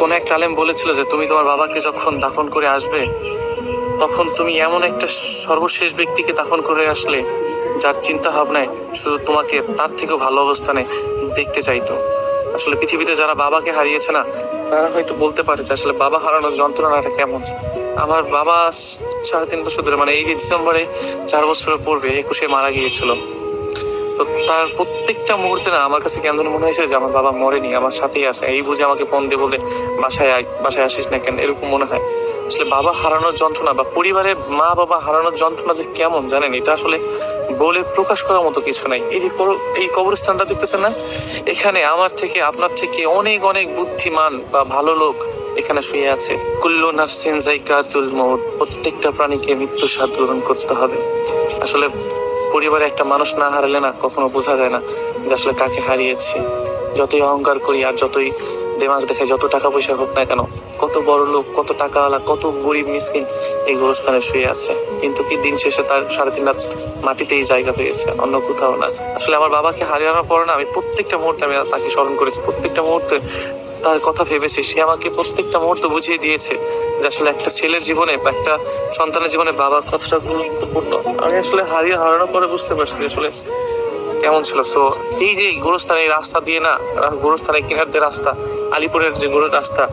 কোন এক আলেম বলেছিল যে তুমি তোমার বাবাকে যখন দাফন করে আসবে তখন তুমি এমন একটা সর্বশেষ ব্যক্তিকে দাফন করে আসলে যার চিন্তা ভাবনায় শুধু তোমাকে তার থেকেও ভালো অবস্থানে দেখতে চাইতো। আসলে পৃথিবীতে যারা বাবাকে হারিয়েছে না, তারা হয়তো বলতে পারে যে আসলে বাবা হারানোর যন্ত্রণাটা কেমন। আমার বাবা 3.5 বছর ধরে, মানে এই যে ডিসেম্বরে 4 বছর পূর্বে 21-এ মারা গিয়েছিল। তো তার প্রত্যেকটা মুহূর্তে না আমার কাছে কেমন মনে হয়েছে যে আমার বাবা মরেনি, আমার সাথেই আছে। এই বুঝে আমাকে ফোন দিয়ে বলে বাসায় আয়, বাসায় আসিস না কেন, এরকম মনে হয়। আসলে বাবা হারানোর যন্ত্রণা বা পরিবারে মা বাবা হারানোর যন্ত্রণা যে কেমন জানেন, এটা আসলে বলে প্রকাশ করার মতো কিছু নাই। এই যে এই কবরস্থানটা দেখতেছেন না, এখানে আমার থেকে আপনার থেকে অনেক অনেক বুদ্ধিমান বা ভালো লোক এখানে শুয়ে আছে। কুল্লু নাফসিন যায়কাতুল মউত, প্রত্যেকটা প্রাণীকে মৃত্যু স্বাদ গ্রহণ করতে হবে। আসলে পরিবারে একটা মানুষ না হারালে না কখনো বোঝা যায় না যে আসলে কাকে হারিয়েছি। যতই অহংকার করি আর যতই দিমাগ দেখে, যত টাকা পয়সা হোক না কেন, কত বড় লোক, কত টাকাওয়ালা, কত গরিব মিসকিন এই গোরস্থানে শুয়ে আছে, কিন্তু কি দিন শেষে তার 3.5 হাত মাটিতেই জায়গা পেয়েছে, অন্য কোথাও না। আসলে আমার বাবাকে হারিয়ে পরে না আমি প্রত্যেকটা মুহূর্তে আমি তাকে স্মরণ করেছি, প্রত্যেকটা মুহূর্তে তার কথা ভেবেছি। সে আমাকে প্রত্যেকটা মুহূর্ত বুঝিয়ে দিয়েছে যে আসলে একটা ছেলের জীবনে বা একটা সন্তানের জীবনে বাবার কথাটা গুরুত্বপূর্ণ। আমি আসলে হারানোর পরে বুঝতে পারছি আসলে কেমন ছিল। সো এই যে গোরস্থান, এই রাস্তা দিয়ে না, গোরস্থানের কিনার দিয়ে রাস্তা, আলিপুরের যে রাস্তা,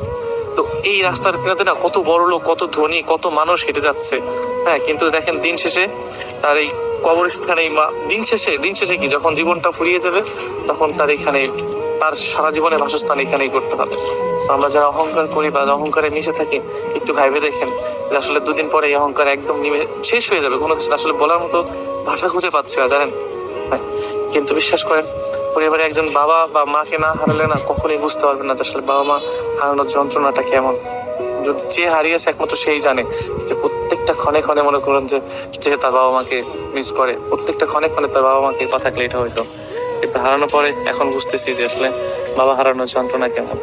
তো এই রাস্তার কিনারে না কত বড় লোক, কত ধনী, কত মানুষ হেঁটে যাচ্ছে। হ্যাঁ, কিন্তু দেখেন দিন শেষে তার এই কবরস্থানে দিন শেষে কি যখন জীবনটা ফুরিয়ে যাবে তখন তার এখানে তার সারা জীবনের বাসস্থান এখানেই করতে হবে। আমরা যারা অহংকার করি বা অহংকারে মিশে থাকি, একটু ভাইবে দেখেন যে আসলে দুদিন পরে এই অহংকার একদম শেষ হয়ে যাবে। কোনো কিছু আসলে বলার মতো ভাষা খুঁজে পাচ্ছে না, জানেন। কিন্তু বিশ্বাস করেন, পরিবারে একজন বাবা বা মাকে না হারালে না কখনোই বুঝতে পারবেন না যে আসলে বাবা মা হারানোর যন্ত্রণাটা কেমন। যদি যে হারিয়েছে একমাত্র সেই জানে যে প্রত্যেকটা ক্ষণে ক্ষণে মনে করেন যে তার বাবা মাকে মিস করে, প্রত্যেকটা ক্ষণে ক্ষণে তার বাবা মাকে কথা থাকলে এটা হইতো। কিন্তু হারানোর পরে এখন বুঝতেছি যে আসলে বাবা হারানোর যন্ত্রণা কেমন।